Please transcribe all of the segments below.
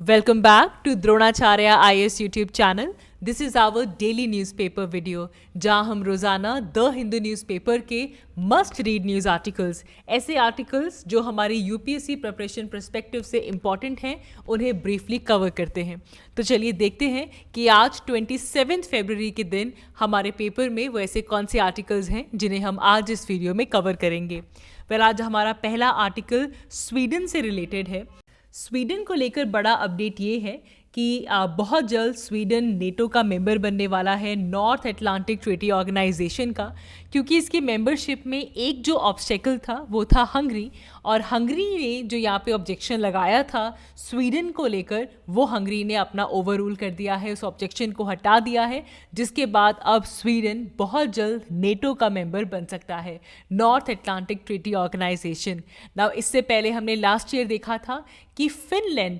Welcome back to Dronacharya IAS YouTube channel. This is our daily newspaper video जहां हम रोज़ाना the Hindu newspaper के must read news articles, ऐसे articles जो हमारी यूपीएससी प्रिपरेशन पर्सपेक्टिव से इम्पॉर्टेंट हैं, उन्हें ब्रीफली कवर करते हैं। तो चलिए देखते हैं कि आज 27 फरवरी के दिन हमारे पेपर में वो ऐसे कौन से आर्टिकल्स हैं जिन्हें हम आज इस वीडियो में कवर करेंगे। आज हमारा पहला आर्टिकल स्वीडन से रिलेटेड है। स्वीडन को लेकर बड़ा अपडेट ये है कि बहुत जल्द स्वीडन नेटो का मेंबर बनने वाला है, नॉर्थ अटलांटिक ट्रीटी ऑर्गेनाइजेशन का, क्योंकि इसकी मेंबरशिप में एक जो ऑब्स्टेकल था वो था हंगरी, और हंगरी ने जो यहाँ पे ऑब्जेक्शन लगाया था स्वीडन को लेकर, वो हंगरी ने अपना ओवररूल कर दिया है, उस ऑब्जेक्शन को हटा दिया है, जिसके बाद अब स्वीडन बहुत जल्द नेटो का मेंबर बन सकता है, North Atlantic Treaty Organization. Now इससे पहले हमने लास्ट ईयर देखा था कि फिनलैंड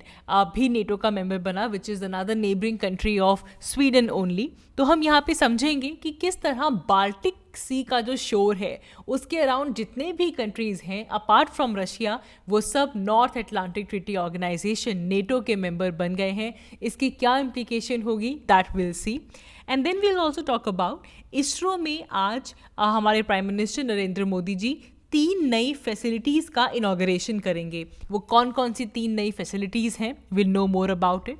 भी नेटो का मेंबर बना, which is another neighbouring country of Sweden only. तो हम यहाँ पे समझेंगे कि किस तरह बाल्टिक सी का जो शोर है उसके अराउंड जितने भी कंट्रीज़ हैं अपार्ट फ्रॉम रशिया, वो सब North Atlantic Treaty Organisation NATO के मेंबर बन गए हैं। इसकी क्या इम्प्लीकेशन होगी that will see. And then we'll also talk about ISRO में आज हमारे प्राइम मिनिस्टर नरेंद्र मोदी जी 3 नई फैसिलिटीज़ का इनॉग्रेशन करेंगे। वो कौन कौन सी 3 नई फैसिलिटीज़ हैं, will know more about it.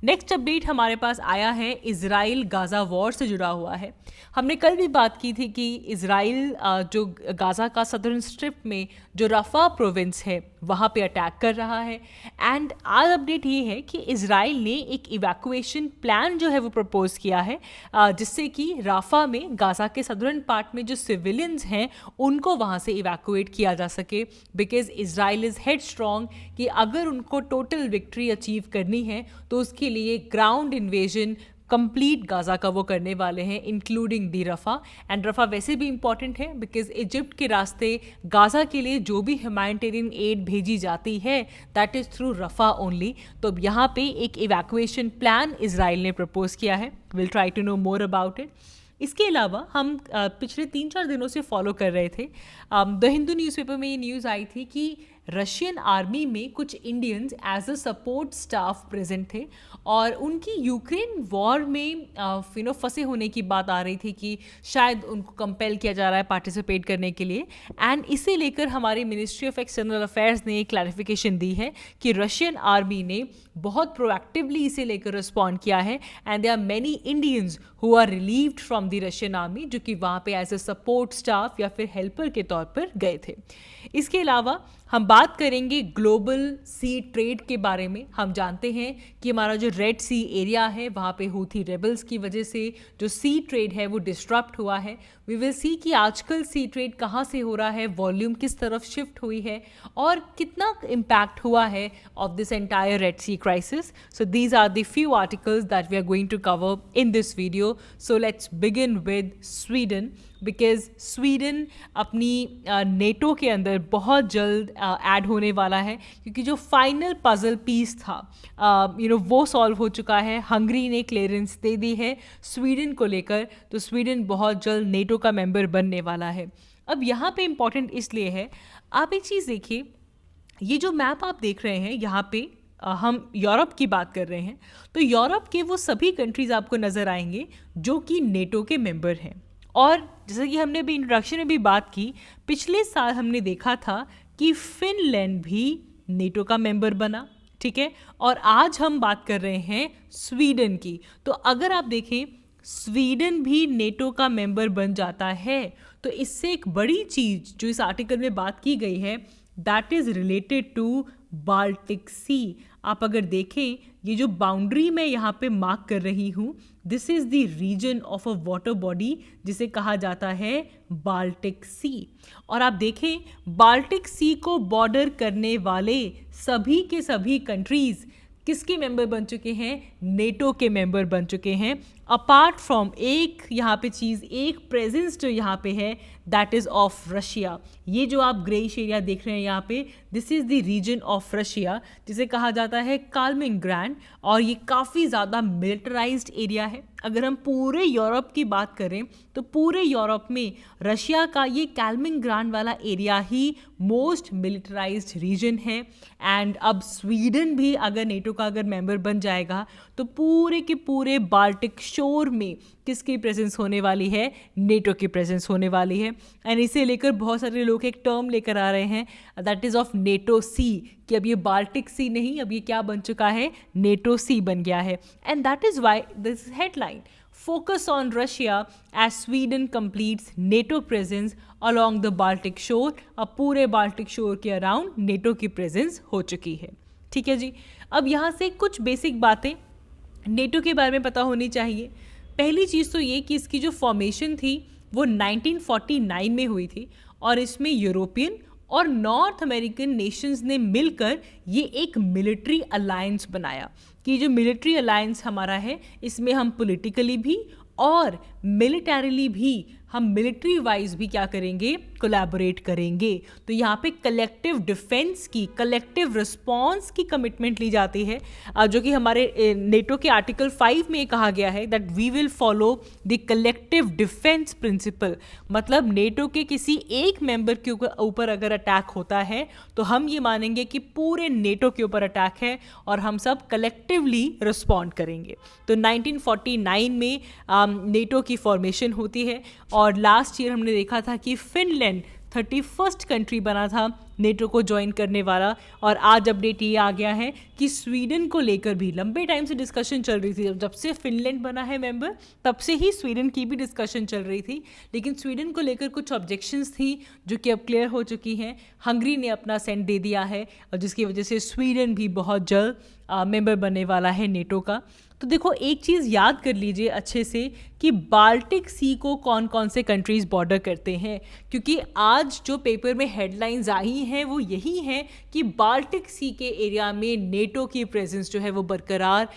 Next update हमारे पास आया है इज़राइल गाज़ा वॉर से जुड़ा हुआ है। हमने कल भी बात की थी कि इज़राइल जो गाज़ा का सदर्न स्ट्रिप में जो रफ़ा प्रोविंस है वहाँ पे अटैक कर रहा है। एंड आज अपडेट ये है कि इज़राइल ने एक इवैक्यूएशन प्लान जो है वो प्रपोज किया है, जिससे कि राफा में गाज़ा के सदर्न पार्ट में जो सिविलियंस हैं उनको वहाँ से इवैक्यूएट किया जा सके, because Israel is head strong कि अगर उनको टोटल विक्ट्री अचीव करनी है तो उसके लिए ग्राउंड इन्वेजन कंप्लीट गाज़ा का वो करने वाले हैं, इंक्लूडिंग दी रफ़ा। एंड रफ़ा वैसे भी इंपॉर्टेंट है बिकॉज इजिप्ट के रास्ते गाज़ा के लिए जो भी ह्यूमैनिटेरियन एड भेजी जाती है that is through Rafah only. तो अब यहाँ पे एक इवैक्यूएशन प्लान इज़राइल ने प्रपोज किया है। Will try to know more about it. इसके अलावा हम पिछले 3-4 दिनों से फॉलो कर रहे थे, द हिंदू न्यूज़पेपर में ये न्यूज़ आई थी कि रशियन आर्मी में कुछ Indians as a support staff present थे और उनकी यूक्रेन वॉर में फंसे होने की बात आ रही थी कि शायद उनको कंपेल किया जा रहा है पार्टिसिपेट करने के लिए। एंड इसे लेकर हमारी मिनिस्ट्री ऑफ एक्सटर्नल अफेयर्स ने एक क्लैरिफिकेशन दी है कि रशियन आर्मी ने बहुत प्रोएक्टिवली इसे लेकर रिस्पॉन्ड किया है and there are many Indians who are relieved from the Russian army, जो कि वहाँ पे एज अ सपोर्ट स्टाफ या फिर हेल्पर के तौर पर गए थे। इसके अलावा हम बात करेंगे ग्लोबल सी ट्रेड के बारे में। हम जानते हैं कि हमारा जो रेड सी एरिया है वहाँ पे हूथी रेबल्स की वजह से जो सी ट्रेड है वो डिस्टरप्ट हुआ है। वी विल सी कि आजकल सी ट्रेड कहाँ से हो रहा है, वॉल्यूम किस तरफ शिफ्ट हुई है और कितना इम्पैक्ट हुआ है of this entire Red Sea crisis. So these are the few articles that we are going to cover in this video. So let's begin with Sweden, because Sweden अपनी NATO के अंदर बहुत जल्द ऐड होने वाला है, क्योंकि जो फाइनल पजल पीस था वो सॉल्व हो चुका है। हंगरी ने क्लियरेंस दे दी है स्वीडन को लेकर, तो स्वीडन बहुत जल्द नेटो का मेंबर बनने वाला है। अब यहाँ पे इम्पॉर्टेंट इसलिए है, आप एक चीज़ देखिए, ये जो मैप आप देख रहे हैं यहाँ पे हम यूरोप की बात कर रहे हैं, तो यूरोप के वो सभी कंट्रीज़ आपको नज़र आएंगे जो कि नेटो के मेंबर हैं। और जैसा कि हमने भी इंट्रोडक्शन में भी बात की, पिछले साल हमने देखा था कि फिनलैंड भी नेटो का मेंबर बना, ठीक है, और आज हम बात कर रहे हैं स्वीडन की। तो अगर आप देखें स्वीडन भी नेटो का मेंबर बन जाता है, तो इससे एक बड़ी चीज़ जो इस आर्टिकल में बात की गई है that is related to Baltic Sea. आप अगर देखें, ये जो बाउंड्री मैं यहाँ पे मार्क कर रही हूँ, this is the region of a water body जिसे कहा जाता है बाल्टिक सी। और आप देखें बाल्टिक सी को बॉर्डर करने वाले सभी के सभी कंट्रीज़ किसके मेंबर बन चुके हैं, नेटो के मेंबर बन चुके हैं। अपार्ट फ्रॉम एक यहाँ पे चीज़, एक प्रेजेंस जो यहाँ पे है दैट इज़ ऑफ रशिया। ये जो आप ग्रेइश एरिया देख रहे हैं यहाँ पे, this is the region of Russia जिसे कहा जाता है कालिनिंग्रैड, और ये काफ़ी ज़्यादा मिलिटराइज्ड एरिया है। अगर हम पूरे यूरोप की बात करें तो पूरे यूरोप में रशिया का ये कालिनिंग्रैड वाला एरिया ही मोस्ट मिलिटराइज्ड रीजन है। एंड अब स्वीडन भी अगर नेटो का अगर मेंबर बन जाएगा तो पूरे के पूरे बाल्टिक शोर में किसकी प्रेजेंस होने वाली है? नेटो की प्रेजेंस होने वाली है। एंड इसे लेकर बहुत सारे लोग एक टर्म लेकर आ रहे हैं, दैट इज़ ऑफ नेटो सी, कि अब ये बाल्टिक सी नहीं, अब ये क्या बन चुका है? नेटो सी बन गया है। And that is why this headline focus on Russia as Sweden completes NATO presence along the Baltic shore. अब पूरे बाल्टिक शोर के अराउंड नेटो की प्रेजेंस हो चुकी है। ठीक है जी। अब यहाँ से कुछ बेसिक बातें नेटो के बारे में पता होनी चाहिए। पहली चीज़ तो ये कि इसकी जो फॉर्मेशन थी वो 1949 में हुई थी, और इसमें यूरोपियन और नॉर्थ अमेरिकन नेशंस ने मिलकर ये एक मिलिट्री अलायंस बनाया, कि जो मिलिट्री अलायंस हमारा है इसमें हम पॉलिटिकली भी और मिलिटरीली भी हम मिलिट्री वाइज भी क्या करेंगे? कोलैबोरेट करेंगे। तो यहाँ पे कलेक्टिव डिफेंस की, कलेक्टिव रिस्पॉन्स की कमिटमेंट ली जाती है, जो कि हमारे नेटो के आर्टिकल 5 में कहा गया है that we will follow the collective defence principle. मतलब नेटो के किसी एक मेंबर के ऊपर अगर अटैक होता है तो हम ये मानेंगे कि पूरे नेटो के ऊपर अटैक है और हम सब कलेक्टिवली रिस्पॉन्ड करेंगे। तो 1949 में नेटो की फॉर्मेशन होती है, और लास्ट ईयर हमने देखा था कि फिनलैंड 31st कंट्री बना था नेटो को ज्वाइन करने वाला, और आज अपडेट ये आ गया है कि स्वीडन को लेकर भी लंबे टाइम से डिस्कशन चल रही थी। जब से फिनलैंड बना है मेंबर तब से ही स्वीडन की भी डिस्कशन चल रही थी, लेकिन स्वीडन को लेकर कुछ ऑब्जेक्शंस थी जो कि अब क्लियर हो चुकी हैं। हंगरी ने अपना सेंड दे दिया है, और जिसकी वजह से स्वीडन भी बहुत जल्द मेंबर बनने वाला है नेटो का। तो देखो, एक चीज़ याद कर लीजिए अच्छे से कि बाल्टिक सी को कौन कौन से कंट्रीज़ बॉर्डर करते हैं, क्योंकि आज जो पेपर में हेडलाइंस आई हैं वो यही हैं कि बाल्टिक सी के एरिया में नेटो की प्रेजेंस जो है वो बरकरार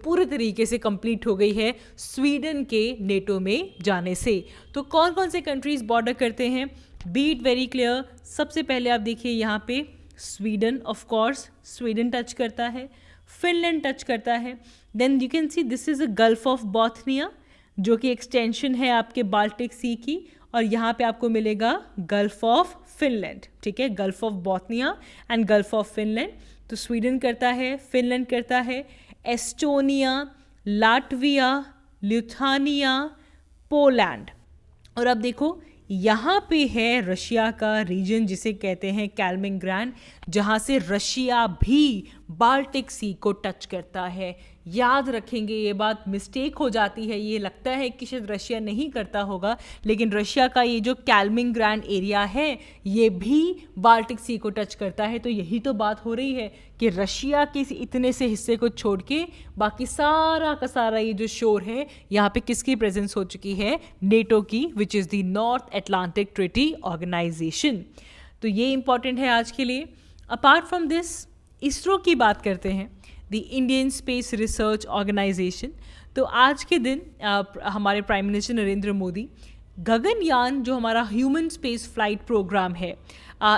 पूरे तरीके से कंप्लीट हो गई है स्वीडन के नेटो में जाने से। तो कौन कौन से कंट्रीज़ बॉर्डर करते हैं, बी इट वेरी क्लियर। सबसे पहले आप देखिए यहाँ पे Sweden, of course Sweden touch करता है, फिनलैंड टच करता है। Then you can see this is a Gulf of Bothnia, जो कि एक्सटेंशन है आपके बाल्टिक सी की, और यहाँ पे आपको मिलेगा गल्फ ऑफ फिनलैंड। ठीक है, Gulf of Bothnia and Gulf of Finland. तो स्वीडन करता है, फिनलैंड करता है, एस्टोनिया, लाटविया, लिथुआनिया, पोलैंड। और अब देखो यहाँ पे है रशिया का रीजन जिसे कहते हैं कालिनिंग्रैड, जहाँ से रशिया भी बाल्टिक सी को टच करता है। याद रखेंगे ये बात, मिस्टेक हो जाती है, ये लगता है कि शायद रशिया नहीं करता होगा, लेकिन रशिया का ये जो कालिनिंग्रैड एरिया है ये भी बाल्टिक सी को टच करता है। तो यही तो बात हो रही है कि रशिया के इतने से हिस्से को छोड़ के बाकी सारा का सारा ये जो शोर है यहाँ पे किसकी प्रेजेंस हो चुकी है? नेटो की, which is the North Atlantic Treaty Organisation. तो ये इंपॉर्टेंट है आज के लिए। अपार्ट फ्रॉम दिस, इसरो की बात करते हैं, the Indian Space Research Organisation. तो आज के दिन हमारे प्राइम मिनिस्टर नरेंद्र मोदी गगनयान, जो हमारा ह्यूमन स्पेस फ्लाइट प्रोग्राम है,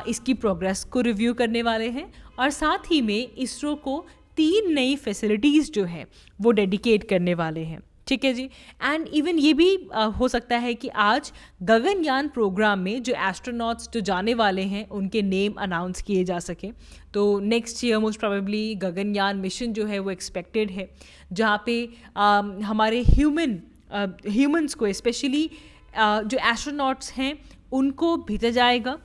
इसकी प्रोग्रेस को रिव्यू करने वाले हैं, और साथ ही में इसरो को 3 नई फैसिलिटीज़ जो हैं वो डेडिकेट करने वाले हैं। ठीक है जी। एंड इवन ये भी हो सकता है कि आज गगनयान प्रोग्राम में जो एस्ट्रोनॉट्स जो जाने वाले हैं उनके नेम अनाउंस किए जा सकें। तो next year most probably Gaganyaan mission जो है वो एक्सपेक्टेड है, जहाँ पे हमारे ह्यूमंस को स्पेशली जो एस्ट्रोनॉट्स हैं उनको भेजा जाएगा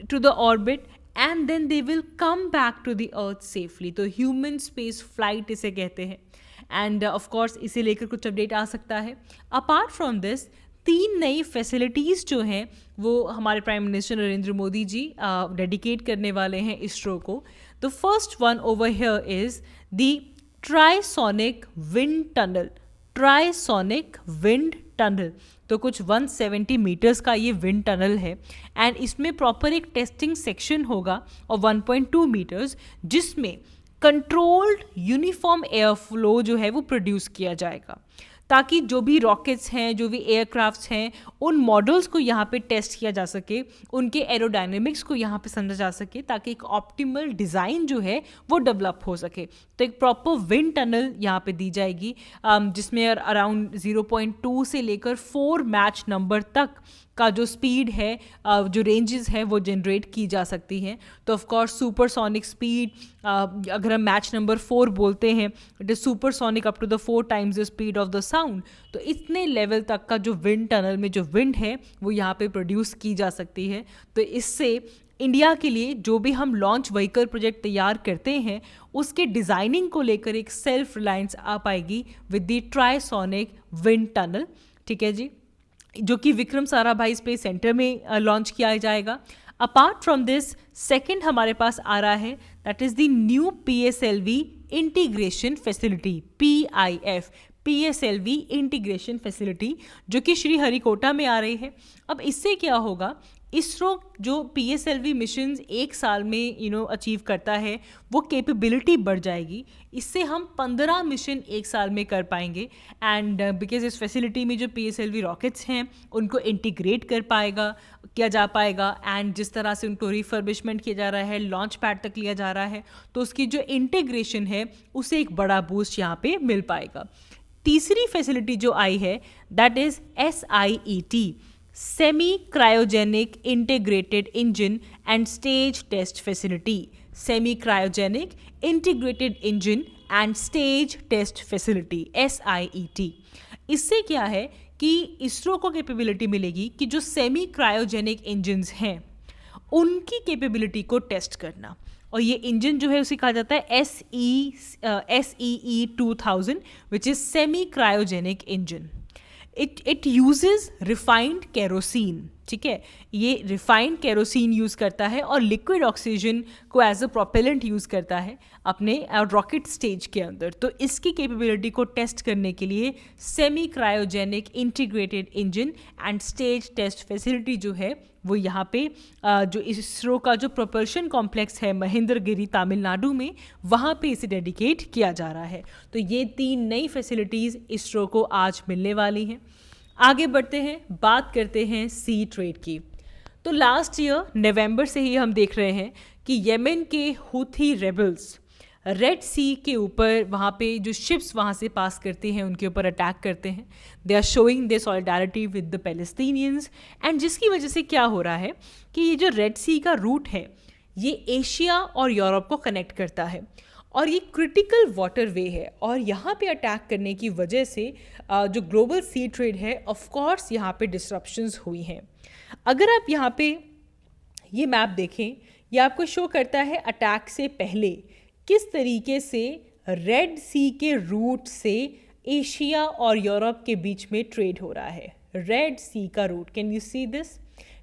to the orbit, and then they will come back to the earth safely. तो ह्यूमन स्पेस फ्लाइट इसे कहते हैं। एंड ऑफ कोर्स इसे लेकर कुछ अपडेट आ सकता है। अपार्ट फ्रॉम दिस, 3 नई फैसिलिटीज़ जो हैं वो हमारे प्राइम मिनिस्टर नरेंद्र मोदी जी डेडिकेट करने वाले हैं इसरो को। The first one over here is the trisonic wind tunnel. Trisonic wind tunnel, तो कुछ 170 मीटर्स का ये विंड टनल है, एंड इसमें प्रॉपर एक टेस्टिंग सेक्शन होगा और 1.2 मीटर्स, जिसमें कंट्रोल्ड यूनिफॉर्म एयर फ्लो जो है वो प्रोड्यूस किया जाएगा, ताकि जो भी रॉकेट्स हैं, जो भी एयरक्राफ्ट्स हैं, उन मॉडल्स को यहाँ पे टेस्ट किया जा सके, उनके एरोडायनेमिक्स को यहाँ पे समझा जा सके, ताकि एक ऑप्टिमल डिज़ाइन जो है वो डेवलप हो सके। तो एक प्रॉपर विंड टनल यहाँ पे दी जाएगी, जिसमें अराउंड 0.2 से लेकर 4 मैच नंबर तक का जो स्पीड है, जो रेंजेस है, वो जनरेट की जा सकती हैं। तो ऑफ कोर्स सुपरसोनिक स्पीड, अगर हम मैच नंबर 4 बोलते हैं, it is supersonic up to the 4 times the speed of the sound. तो इतने लेवल तक का जो विंड टनल में जो विंड है वो यहाँ पे प्रोड्यूस की जा सकती है। तो इससे इंडिया के लिए जो भी हम लॉन्च व्हीकल प्रोजेक्ट तैयार करते हैं उसके डिज़ाइनिंग को लेकर एक सेल्फ रिलायंस आ पाएगी with the trisonic wind tunnel. ठीक है जी, जो कि विक्रम साराभाई स्पेस सेंटर में लॉन्च किया जाएगा। अपार्ट फ्रॉम दिस, सेकंड हमारे पास आ रहा है, that is the new PSLV integration facility, PSLV integration facility, जो कि श्रीहरिकोटा में आ रही है। अब इससे क्या होगा, इसरो जो PSLV मिशंस एक साल में अचीव करता है, वो कैपेबिलिटी बढ़ जाएगी। इससे हम 15 मिशन एक साल में कर पाएंगे। एंड बिकॉज इस फैसिलिटी में जो PSLV रॉकेट्स हैं उनको इंटीग्रेट किया जा पाएगा, एंड जिस तरह से उनको रिफर्बिशमेंट किया जा रहा है, लॉन्च पैड तक लिया जा रहा है, तो उसकी जो इंटीग्रेशन है उसे एक बड़ा बूस्ट यहाँ पे मिल पाएगा। तीसरी फैसिलिटी जो आई है, that is SIET, semi cryogenic integrated engine and stage test facility. Semi cryogenic integrated engine and stage test facility, SIET। इससे क्या है कि इसरो को कैपेबिलिटी मिलेगी कि जो सेमी क्रायोजेनिक इंजन्स हैं उनकी कैपेबिलिटी को टेस्ट करना। और ये इंजन जो है उसे कहा जाता है SEE 2000, which is semi cryogenic engine. It uses refined kerosene. ठीक है, ये रिफाइंड केरोसिन यूज़ करता है और लिक्विड ऑक्सीजन को एज अ प्रोपेलेंट यूज़ करता है अपने रॉकेट स्टेज के अंदर। तो इसकी कैपेबिलिटी को टेस्ट करने के लिए semi cryogenic integrated engine and stage test facility जो है वो यहाँ पे जो इसरो का जो प्रोपल्शन कॉम्प्लेक्स है महेंद्रगिरी तमिलनाडु में, वहाँ पे इसे डेडिकेट किया जा रहा है। तो ये 3 नई फैसिलिटीज़ इसरो को आज मिलने वाली हैं। आगे बढ़ते हैं, बात करते हैं सी ट्रेड की। तो लास्ट ईयर नवंबर से ही हम देख रहे हैं कि यमन के हुथी रेबल्स रेड सी के ऊपर, वहाँ पे जो शिप्स वहाँ से पास करते हैं उनके ऊपर अटैक करते हैं। They are showing their solidarity with the Palestinians, and जिसकी वजह से क्या हो रहा है कि ये जो रेड सी का रूट है ये एशिया और यूरोप को कनेक्ट करता है और ये क्रिटिकल वाटर वे है। और यहाँ पे अटैक करने की वजह से जो ग्लोबल सी ट्रेड है, ऑफ कोर्स यहाँ पे डिस्ट्रप्शंस हुई हैं। अगर आप यहाँ पे ये मैप देखें, ये आपको शो करता है अटैक से पहले किस तरीके से रेड सी के रूट से एशिया और यूरोप के बीच में ट्रेड हो रहा है। रेड सी का route, can you see this?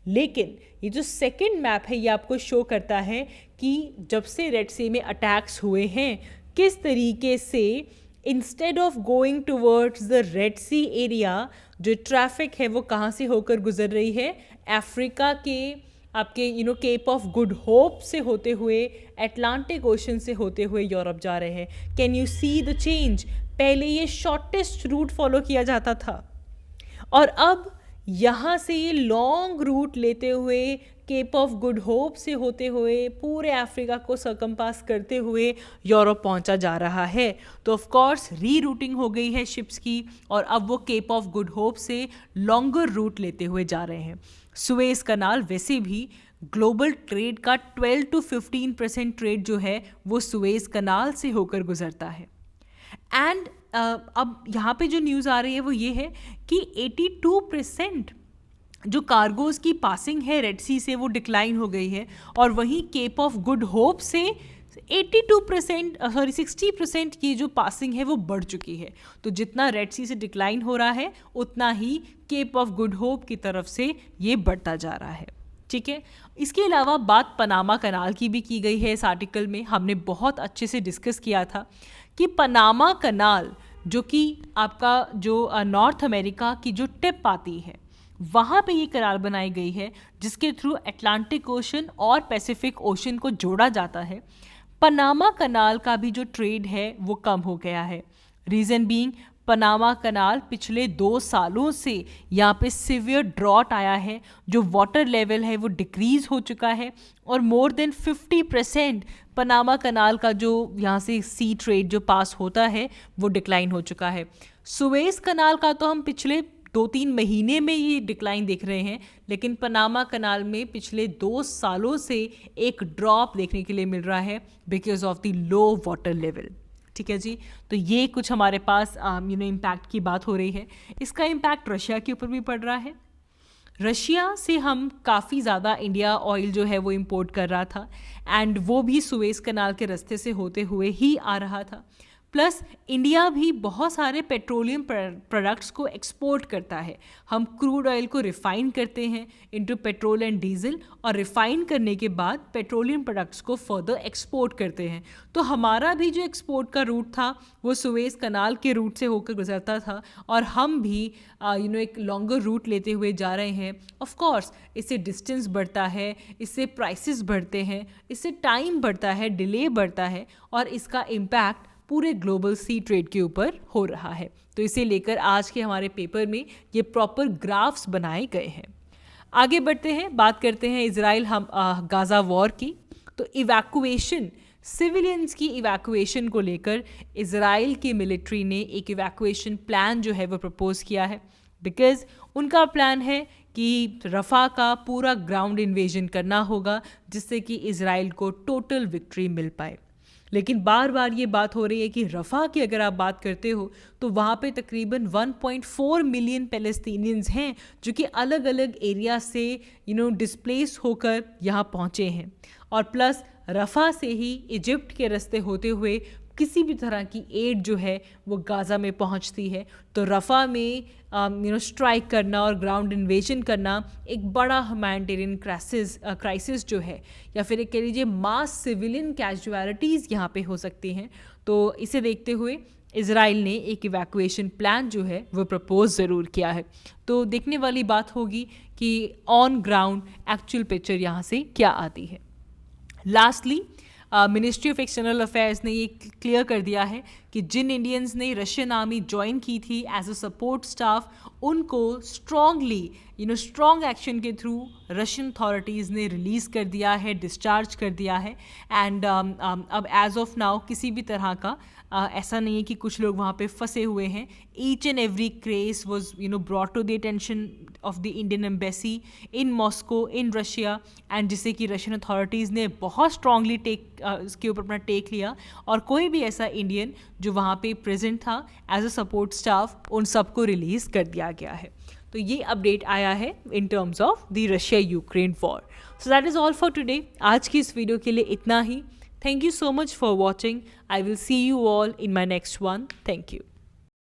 लेकिन ये जो सेकंड मैप है ये आपको शो करता है कि जब से रेड सी में अटैक्स हुए हैं, किस तरीके से instead of going towards the Red Sea area, जो ट्रैफिक है वो कहाँ से होकर गुजर रही है, अफ्रीका के आपके केप ऑफ गुड होप से होते हुए, अटलांटिक ओशन से होते हुए यूरोप जा रहे हैं। Can you see the change? पहले ये शॉर्टेस्ट रूट फॉलो किया जाता था और अब यहाँ से ये लॉन्ग रूट लेते हुए केप ऑफ गुड होप से होते हुए पूरे अफ्रीका को सरकमपास करते हुए यूरोप पहुँचा जा रहा है। तो ऑफ कोर्स री रूटिंग हो गई है शिप्स की और अब वो केप ऑफ गुड होप से लॉन्गर रूट लेते हुए जा रहे हैं। सुएज कनाल वैसे भी ग्लोबल ट्रेड का 12 to 15% ट्रेड जो है वो सुएज कनाल से होकर गुजरता है। एंड अब यहाँ पे जो न्यूज़ आ रही है वो ये है कि 82% जो कार्गोज़ की पासिंग है रेड सी से वो डिक्लाइन हो गई है और वहीं केप ऑफ गुड होप से 60% की जो पासिंग है वो बढ़ चुकी है। तो जितना रेड सी से डिक्लाइन हो रहा है उतना he kept of good hope की तरफ से ये बढ़ता जा रहा है। ठीक है, इसके अलावा बात पनामा कनाल की भी की गई है। इस आर्टिकल में हमने बहुत अच्छे से डिस्कस किया था कि पनामा कनाल जो कि आपका जो नॉर्थ अमेरिका की जो टिप आती है वहाँ पे ये कनाल बनाई गई है जिसके थ्रू अटलांटिक ओशन और पैसिफिक ओशन को जोड़ा जाता है। पनामा कनाल का भी जो ट्रेड है वो कम हो गया है। रीज़न बीइंग पनामा कनाल पिछले 2 सालों से यहाँ पे सिवियर ड्रॉट आया है, जो वाटर लेवल है वो डिक्रीज हो चुका है और मोर देन 50% पनामा कनाल का जो यहाँ से सी ट्रेड जो पास होता है वो डिक्लाइन हो चुका है। सुएज कनाल का तो हम पिछले 2-3 महीने में ये डिक्लाइन देख रहे हैं, लेकिन पनामा कनाल में पिछले 2 सालों से एक ड्रॉप देखने के लिए मिल रहा है because of the low water level. ठीक है जी, तो ये कुछ हमारे पास इम्पैक्ट की बात हो रही है। इसका इम्पैक्ट रशिया के ऊपर भी पड़ रहा है। रशिया से हम काफ़ी ज़्यादा इंडिया ऑयल जो है वो इंपोर्ट कर रहा था एंड वो भी सुएज कनाल के रास्ते से होते हुए ही आ रहा था। प्लस इंडिया भी बहुत सारे पेट्रोलियम प्रोडक्ट्स को एक्सपोर्ट करता है। हम क्रूड ऑयल को रिफ़ाइन करते हैं इनटू पेट्रोल एंड डीजल और रिफ़ाइन करने के बाद पेट्रोलियम प्रोडक्ट्स को फर्दर एक्सपोर्ट करते हैं। तो हमारा भी जो एक्सपोर्ट का रूट था वो सुएज कनाल के रूट से होकर गुजरता था और हम भी एक लॉन्गर रूट लेते हुए जा रहे हैं। ऑफ कोर्स इससे डिस्टेंस बढ़ता है, इससे प्राइसेस बढ़ते हैं, इससे टाइम बढ़ता है, डिले बढ़ता है और इसका इम्पैक्ट पूरे ग्लोबल सी ट्रेड के ऊपर हो रहा है। तो इसे लेकर आज के हमारे पेपर में ये प्रॉपर ग्राफ्स बनाए गए हैं। आगे बढ़ते हैं, बात करते हैं इजराइल गाज़ा वॉर की। तो इवैक्यूएशन, सिविलियंस की इवैक्यूएशन को लेकर इजराइल की मिलिट्री ने एक इवैक्यूएशन प्लान जो है वो प्रपोज किया है बिकॉज उनका प्लान है कि रफ़ा का पूरा ग्राउंड इन्वेजन करना होगा जिससे कि इजराइल को टोटल विक्ट्री मिल पाए। लेकिन बार बार ये बात हो रही है कि रफ़ा की अगर आप बात करते हो तो वहाँ पे तकरीबन 1.4 मिलियन पैलेस्टीनियंस हैं जो कि अलग अलग एरिया से डिस्प्लेस होकर यहाँ पहुँचे हैं और प्लस रफ़ा से ही इजिप्ट के रास्ते होते हुए किसी भी तरह की एड जो है वो गाज़ा में पहुंचती है। तो रफ़ा में स्ट्राइक करना और ग्राउंड इन्वेजन करना एक बड़ा ह्यूमैनिटेरियन क्राइसिस जो है या फिर एक कह लीजिए मास सिविलियन कैजुअलिटीज़ यहाँ पे हो सकती हैं। तो इसे देखते हुए इजराइल ने एक इवैक्यूएशन प्लान जो है वो प्रपोज ज़रूर किया है। तो देखने वाली बात होगी कि ऑन ग्राउंड एक्चुअल पिक्चर यहाँ से क्या आती है। Lastly ministry of external affairs ने ये क्लियर कर दिया है कि जिन इंडियंस ने रशियन आर्मी ज्वाइन की थी एज अ सपोर्ट स्टाफ उनको स्ट्रॉन्गली स्ट्रॉन्ग एक्शन के थ्रू रशियन अथॉरिटीज़ ने रिलीज़ कर दिया है, डिस्चार्ज कर दिया है एंड अब एज ऑफ नाउ किसी भी तरह का ऐसा नहीं है कि कुछ लोग वहाँ पे फंसे हुए हैं। Each and every case was brought to the attention of the Indian embassy in Moscow in Russia and जिससे कि रशियन अथॉरिटीज़ ने बहुत स्ट्रांगली इसके ऊपर अपना टेक लिया और कोई भी ऐसा इंडियन जो वहाँ पे प्रेजेंट था एज अ सपोर्ट स्टाफ उन सबको रिलीज़ कर दिया गया है। तो ये अपडेट आया है in terms of the Russia Ukraine war. So that is all for today. आज की इस वीडियो के लिए इतना ही। Thank you so much for watching. I will see you all in my next one. Thank you.